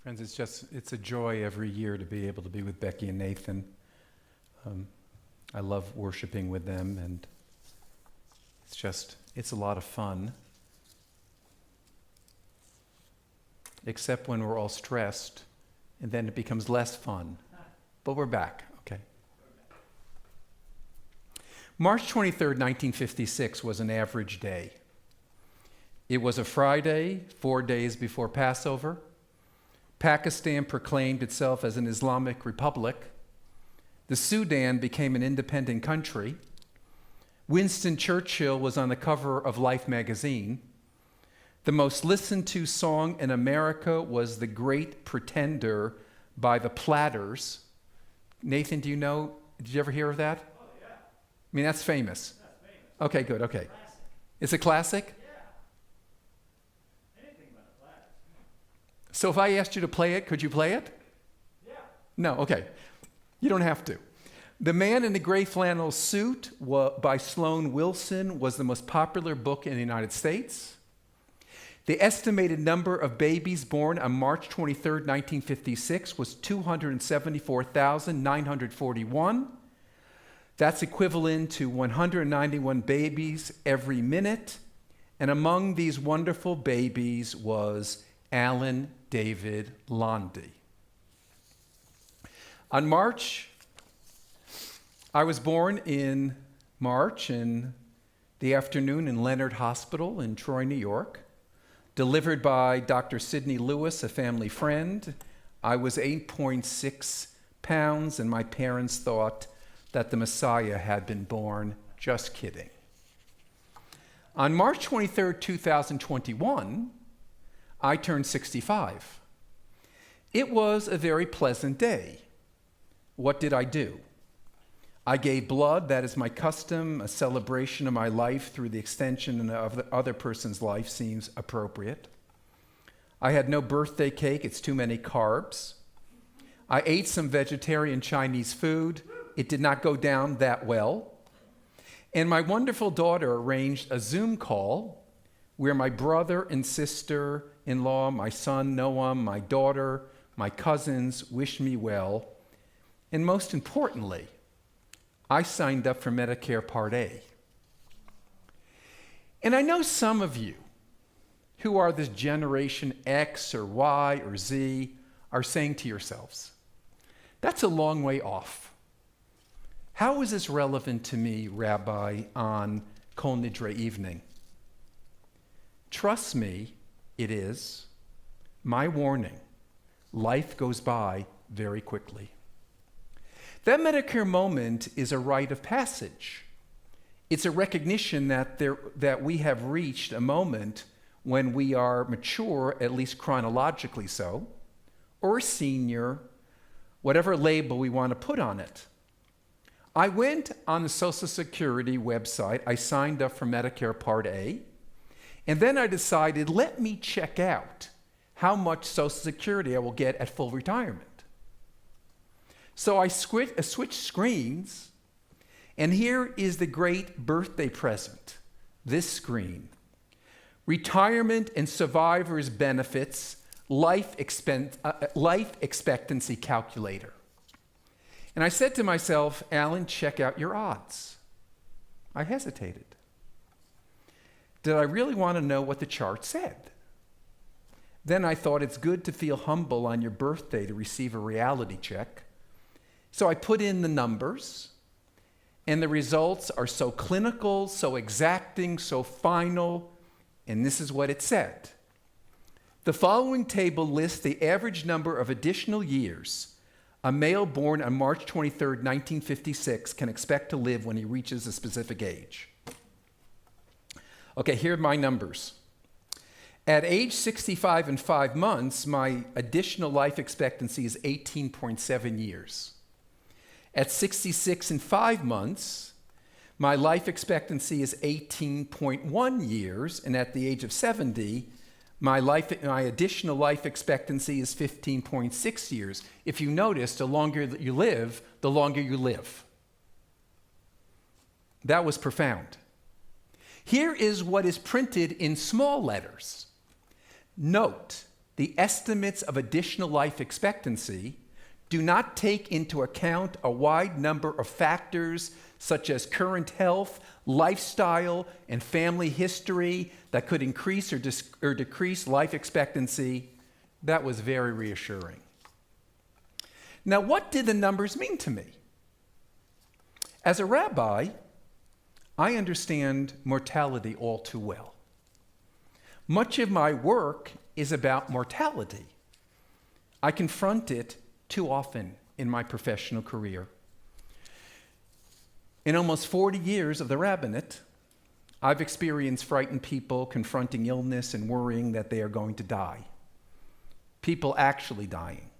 Friends, it's a joy every year to be able to be with Becky and Nathan. I love worshiping with them, and it's a lot of fun. Except when we're all stressed, and then it becomes less fun. But we're back, okay? March 23rd, 1956 was an average day. It was a Friday, 4 days before Passover. Pakistan proclaimed itself as an Islamic republic. The Sudan became an independent country. Winston Churchill was on the cover of Life magazine. The most listened to song in America was The Great Pretender by the Platters. Nathan, did you ever hear of that? Oh, yeah. I mean, that's famous. That's famous. Okay, good, okay. Classic. It's a classic? Yeah. Anything but the Platters. So if I asked you to play it, could you play it? Yeah. No, okay. You don't have to. The Man in the Gray Flannel Suit by Sloan Wilson was the most popular book in the United States. The estimated number of babies born on March 23, 1956 was 274,941. That's equivalent to 191 babies every minute. And among these wonderful babies was Alan David Londy. I was born in March in the afternoon in Leonard Hospital in Troy, New York. Delivered by Dr. Sidney Lewis, a family friend. I was 8.6 pounds, and my parents thought that the Messiah had been born. Just kidding. On March 23, 2021, I turned 65. It was a very pleasant day. What did I do? I gave blood. That is my custom. A celebration of my life through the extension of the other person's life seems appropriate. I had no birthday cake. It's too many carbs. I ate some vegetarian Chinese food. It did not go down that well. And my wonderful daughter arranged a Zoom call where my brother and sister-in-law, my son Noam, my daughter, my cousins wished me well. And most importantly, I signed up for Medicare Part A. And I know some of you who are this Generation X or Y or Z are saying to yourselves, that's a long way off. How is this relevant to me, Rabbi, on Kol Nidre evening? Trust me, it is. My warning, life goes by very quickly. That Medicare moment is a rite of passage. It's a recognition that we have reached a moment when we are mature, at least chronologically so, or a senior, whatever label we want to put on it. I went on the Social Security website. I signed up for Medicare Part A, and then I decided, let me check out how much Social Security I will get at full retirement. So I switched screens, and here is the great birthday present, this screen. Retirement and Survivors Benefits Life Expectancy Calculator. And I said to myself, Alan, check out your odds. I hesitated. Did I really want to know what the chart said? Then I thought it's good to feel humble on your birthday to receive a reality check. So I put in the numbers, and the results are so clinical, so exacting, so final, and this is what it said. The following table lists the average number of additional years a male born on March 23, 1956 can expect to live when he reaches a specific age. Okay, here are my numbers. At age 65 and 5 months, my additional life expectancy is 18.7 years. At 66 and 5 months, my life expectancy is 18.1 years, and at the age of 70, my additional life expectancy is 15.6 years. If you notice, the longer that you live, the longer you live. That was profound. Here is what is printed in small letters. Note, the estimates of additional life expectancy do not take into account a wide number of factors such as current health, lifestyle, and family history that could increase or decrease life expectancy. That was very reassuring. Now, what did the numbers mean to me? As a rabbi, I understand mortality all too well. Much of my work is about mortality. I confront it too often in my professional career. In almost 40 years of the rabbinate, I've experienced frightened people confronting illness and worrying that they are going to die. People actually dying.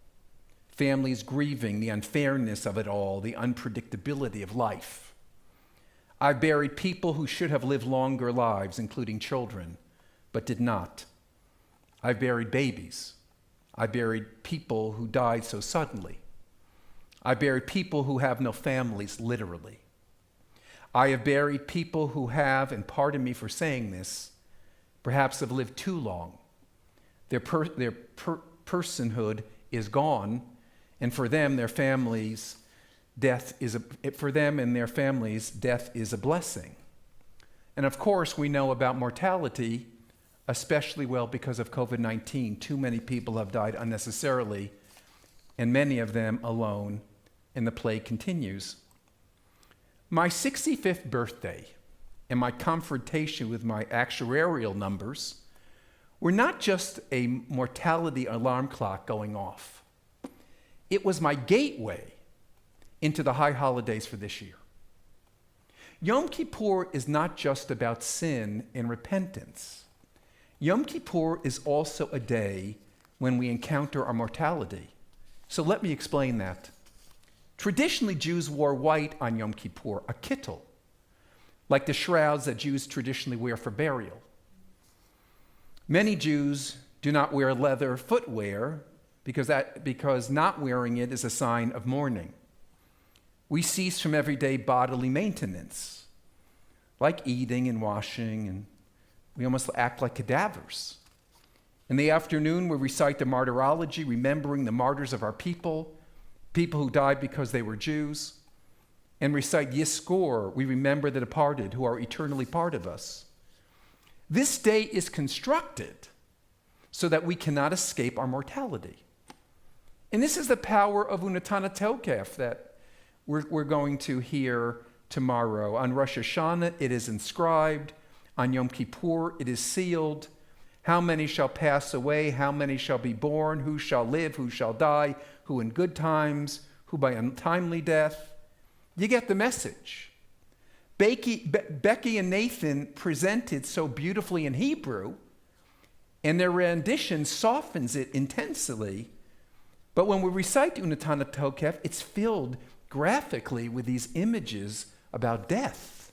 Families grieving the unfairness of it all, the unpredictability of life. I've buried people who should have lived longer lives, including children, but did not. I've buried babies. I buried people who died so suddenly. I buried people who have no families, literally. I have buried people who have, and pardon me for saying this, perhaps have lived too long. Their personhood is gone, and for them, their families, death is a blessing. And of course, we know about mortality, especially well because of COVID-19. Too many people have died unnecessarily, and many of them alone, and the plague continues. My 65th birthday and my confrontation with my actuarial numbers were not just a mortality alarm clock going off. It was my gateway into the high holidays for this year. Yom Kippur is not just about sin and repentance. Yom Kippur is also a day when we encounter our mortality. So let me explain that. Traditionally, Jews wore white on Yom Kippur, a kittel, like the shrouds that Jews traditionally wear for burial. Many Jews do not wear leather footwear because not wearing it is a sign of mourning. We cease from everyday bodily maintenance, like eating and washing, and we almost act like cadavers. In the afternoon, we recite the martyrology, remembering the martyrs of our people who died because they were Jews, and recite Yizkor, we remember the departed who are eternally part of us. This day is constructed so that we cannot escape our mortality. And this is the power of Unatana Tokef that we're going to hear tomorrow. On Rosh Hashanah, it is inscribed. On Yom Kippur, it is sealed. How many shall pass away? How many shall be born? Who shall live? Who shall die? Who in good times? Who by untimely death? You get the message. Becky and Nathan presented so beautifully in Hebrew, and their rendition softens it intensely. But when we recite Unatana Tokef, it's filled graphically with these images about death.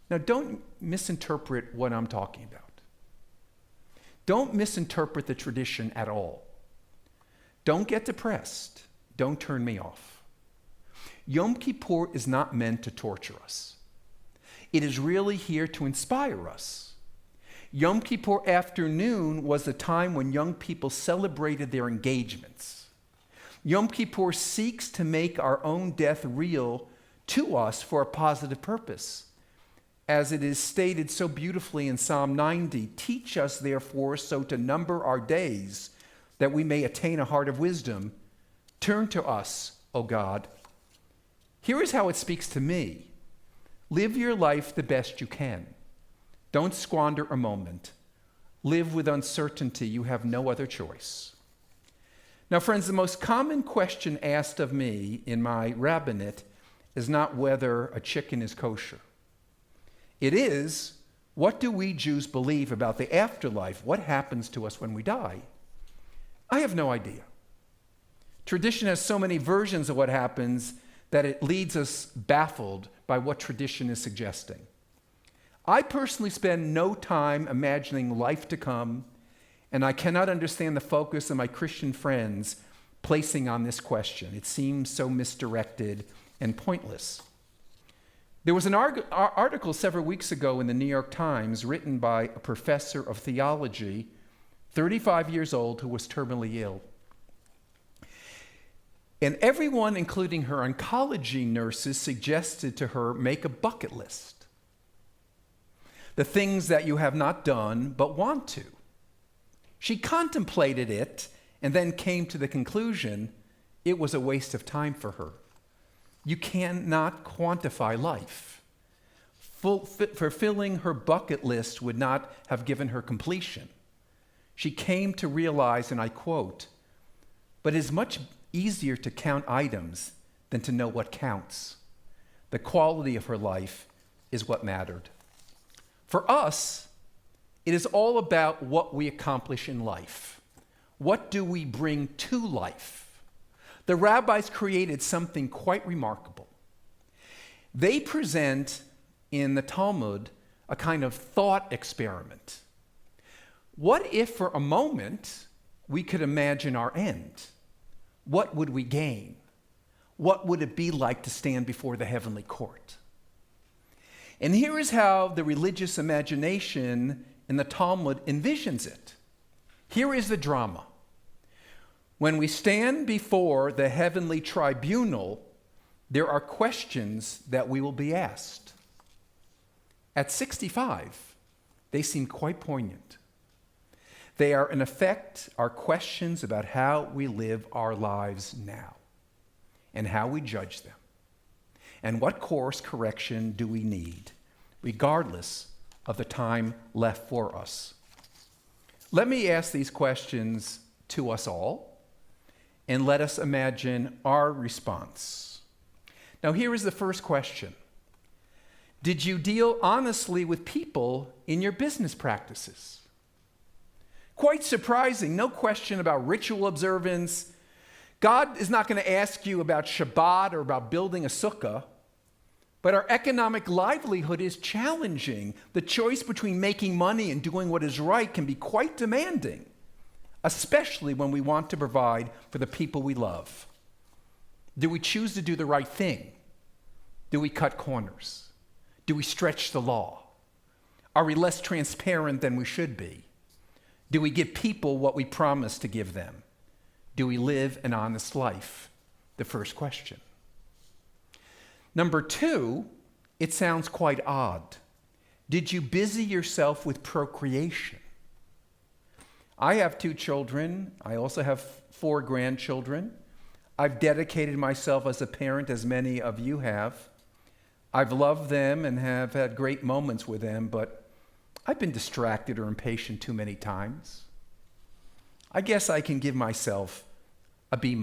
Now, don't misinterpret what I'm talking about. Don't misinterpret the tradition at all. Don't get depressed. Don't turn me off. Yom Kippur is not meant to torture us. It is really here to inspire us. Yom Kippur afternoon was the time when young people celebrated their engagements. Yom Kippur seeks to make our own death real to us for a positive purpose. As it is stated so beautifully in Psalm 90, teach us therefore so to number our days that we may attain a heart of wisdom. Turn to us, O God. Here is how it speaks to me. Live your life the best you can. Don't squander a moment. Live with uncertainty. You have no other choice. Now, friends, the most common question asked of me in my rabbinate is not whether a chicken is kosher. It is, what do we Jews believe about the afterlife? What happens to us when we die? I have no idea. Tradition has so many versions of what happens that it leaves us baffled by what tradition is suggesting. I personally spend no time imagining life to come, and I cannot understand the focus of my Christian friends placing on this question. It seems so misdirected and pointless. There was an article several weeks ago in the New York Times written by a professor of theology 35 years old, who was terminally ill. And everyone, including her oncology nurses, suggested to her, make a bucket list. The things that you have not done but want to. She contemplated it and then came to the conclusion it was a waste of time for her. You cannot quantify life. Fulfilling her bucket list would not have given her completion. She came to realize, and I quote, "But it is much easier to count items than to know what counts. The quality of her life is what mattered." For us, it is all about what we accomplish in life. What do we bring to life? The rabbis created something quite remarkable. They present in the Talmud a kind of thought experiment. What if for a moment we could imagine our end? What would we gain? What would it be like to stand before the heavenly court? And here is how the religious imagination in the Talmud envisions it. Here is the drama. When we stand before the heavenly tribunal, there are questions that we will be asked. At 65, they seem quite poignant. They are, in effect, our questions about how we live our lives now and how we judge them and what course correction do we need, regardless of the time left for us. Let me ask these questions to us all, and let us imagine our response. Now, here is the first question. Did you deal honestly with people in your business practices? Quite surprising, no question about ritual observance. God is not going to ask you about Shabbat or about building a sukkah, but our economic livelihood is challenging. The choice between making money and doing what is right can be quite demanding, especially when we want to provide for the people we love. Do we choose to do the right thing? Do we cut corners? Do we stretch the law? Are we less transparent than we should be? Do we give people what we promise to give them? Do we live an honest life? The first question. Number two, it sounds quite odd. Did you busy yourself with procreation? I have 2 children. I also have 4 grandchildren. I've dedicated myself as a parent, as many of you have. I've loved them and have had great moments with them, but I've been distracted or impatient too many times. I guess I can give myself a B-.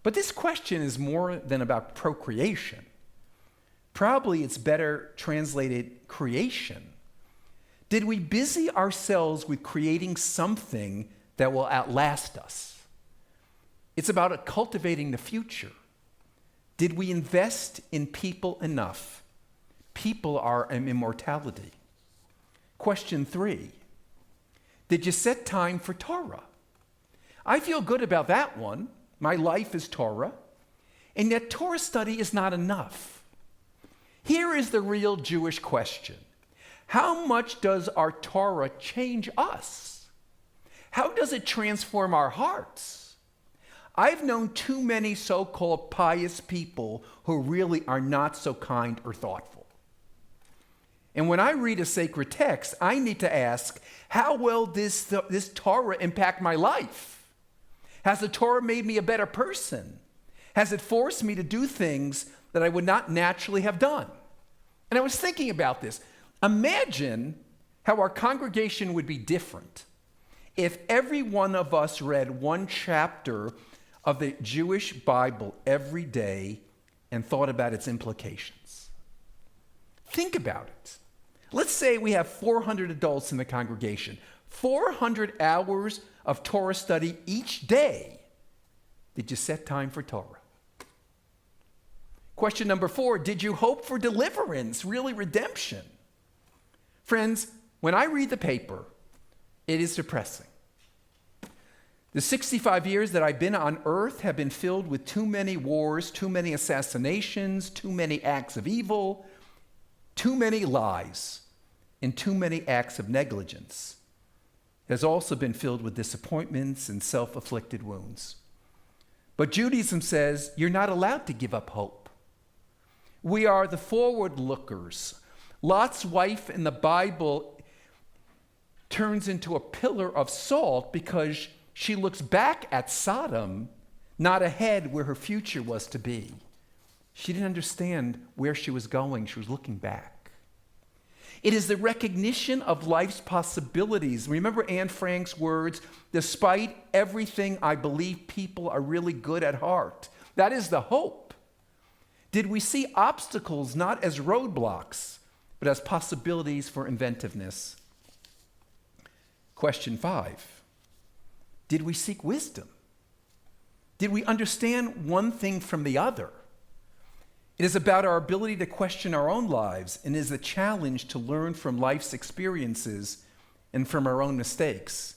But this question is more than about procreation. Probably it's better translated creation. Did we busy ourselves with creating something that will outlast us? It's about cultivating the future. Did we invest in people enough? People are an immortality. Question 3, did you set time for Torah? I feel good about that one. My life is Torah. And yet Torah study is not enough. Here is the real Jewish question. How much does our Torah change us? How does it transform our hearts? I've known too many so-called pious people who really are not so kind or thoughtful. And when I read a sacred text, I need to ask, how will this Torah impact my life? Has the Torah made me a better person? Has it forced me to do things that I would not naturally have done? And I was thinking about this. Imagine how our congregation would be different if every one of us read one chapter of the Jewish Bible every day and thought about its implications. Think about it. Let's say we have 400 adults in the congregation, 400 hours of Torah study each day. Did you set time for Torah? Question number 4, did you hope for deliverance, really redemption? Friends, when I read the paper, it is depressing. The 65 years that I've been on earth have been filled with too many wars, too many assassinations, too many acts of evil, too many lies, and too many acts of negligence. has also been filled with disappointments and self-afflicted wounds. But Judaism says you're not allowed to give up hope. We are the forward lookers. Lot's wife in the Bible turns into a pillar of salt because she looks back at Sodom, not ahead where her future was to be. She didn't understand where she was going. She was looking back. It is the recognition of life's possibilities. Remember Anne Frank's words, despite everything, I believe people are really good at heart. That is the hope. Did we see obstacles not as roadblocks, but as possibilities for inventiveness? Question 5. Did we seek wisdom? Did we understand one thing from the other? It is about our ability to question our own lives and is a challenge to learn from life's experiences and from our own mistakes,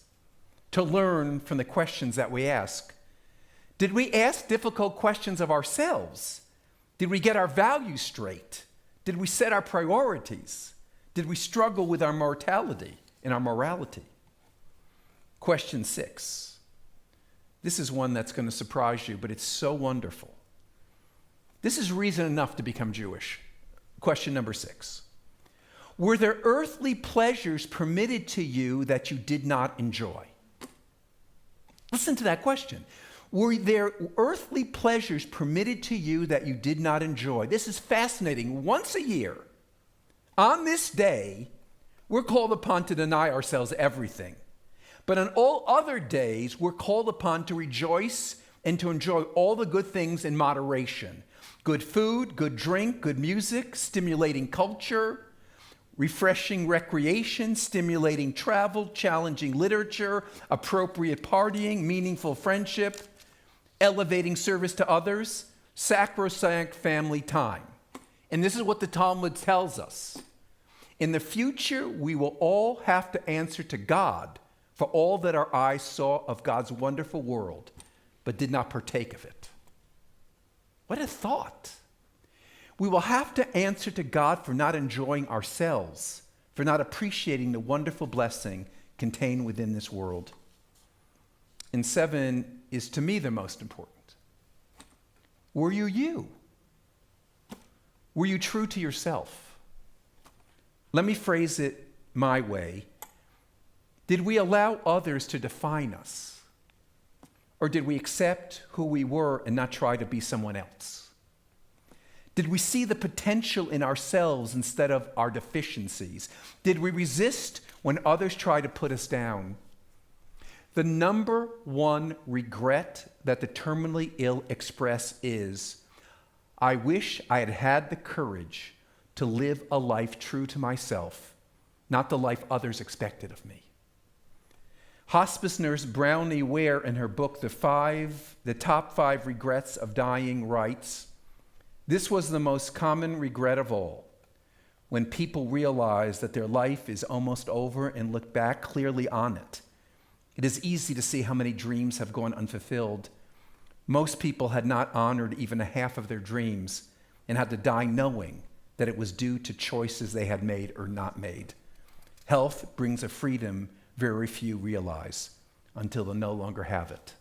to learn from the questions that we ask. Did we ask difficult questions of ourselves? Did we get our values straight? Did we set our priorities? Did we struggle with our mortality and our morality? Question 6. This is one that's going to surprise you, but it's so wonderful. This is reason enough to become Jewish. Question number 6. Were there earthly pleasures permitted to you that you did not enjoy? Listen to that question. Were there earthly pleasures permitted to you that you did not enjoy? This is fascinating. Once a year, on this day, we're called upon to deny ourselves everything. But on all other days, we're called upon to rejoice and to enjoy all the good things in moderation. Good food, good drink, good music, stimulating culture, refreshing recreation, stimulating travel, challenging literature, appropriate partying, meaningful friendship, elevating service to others, sacrosanct family time. And this is what the Talmud tells us. In the future, we will all have to answer to God for all that our eyes saw of God's wonderful world, but did not partake of it. What a thought. We will have to answer to God for not enjoying ourselves, for not appreciating the wonderful blessing contained within this world. And 7 is to me the most important. Were you you? Were you true to yourself? Let me phrase it my way. Did we allow others to define us? Or did we accept who we were and not try to be someone else? Did we see the potential in ourselves instead of our deficiencies? Did we resist when others tried to put us down? The number one regret that the terminally ill express is, I wish I had had the courage to live a life true to myself, not the life others expected of me. Hospice nurse Brownie Ware, in her book, The Top 5 Regrets of Dying, writes, this was the most common regret of all. When people realize that their life is almost over and look back clearly on it, it is easy to see how many dreams have gone unfulfilled. Most people had not honored even a half of their dreams and had to die knowing that it was due to choices they had made or not made. Health brings a freedom very few realize until they no longer have it.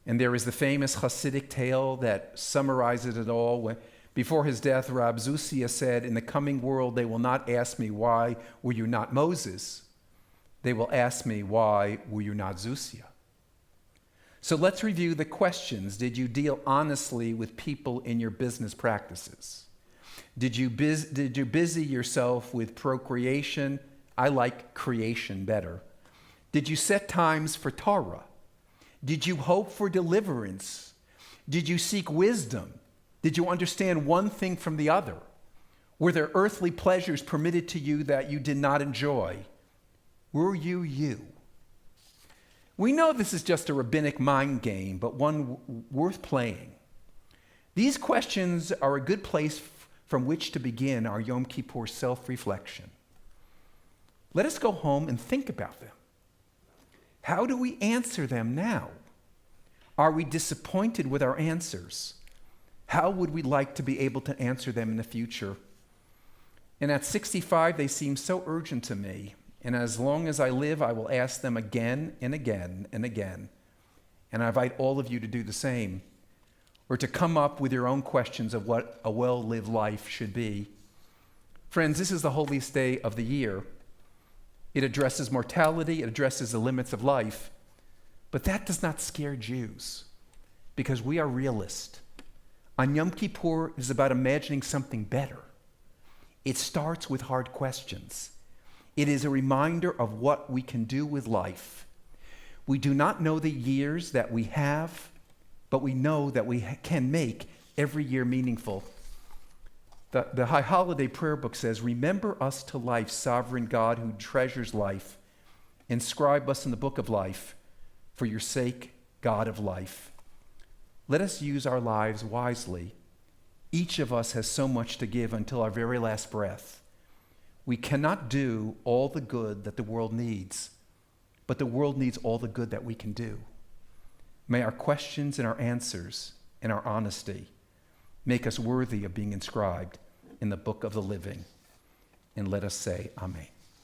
And there is the famous Hasidic tale that summarizes it all. Before his death, Rab Zusia said, in the coming world, they will not ask me, why were you not Moses? They will ask me, why were you not Zusia? So let's review the questions. Did you deal honestly with people in your business practices? Did you busy yourself with procreation? I like creation better. Did you set times for Torah? Did you hope for deliverance? Did you seek wisdom? Did you understand one thing from the other? Were there earthly pleasures permitted to you that you did not enjoy? Were you you? We know this is just a rabbinic mind game, but one worth playing. These questions are a good place from which to begin our Yom Kippur self-reflection. Let us go home and think about them. How do we answer them now? Are we disappointed with our answers? How would we like to be able to answer them in the future? And at 65, they seem so urgent to me. And as long as I live, I will ask them again and again and again. And I invite all of you to do the same, or to come up with your own questions of what a well-lived life should be. Friends, this is the holiest day of the year. It addresses mortality, it addresses the limits of life. But that does not scare Jews, because we are realists. On Yom Kippur is about imagining something better. It starts with hard questions. It is a reminder of what we can do with life. We do not know the years that we have, but we know that we can make every year meaningful. The High Holiday Prayer Book says, "Remember us to life, sovereign God who treasures life. Inscribe us in the book of life. For your sake, God of life." Let us use our lives wisely. Each of us has so much to give until our very last breath. We cannot do all the good that the world needs, but the world needs all the good that we can do. May our questions and our answers and our honesty make us worthy of being inscribed in the book of the living. And let us say, Amen.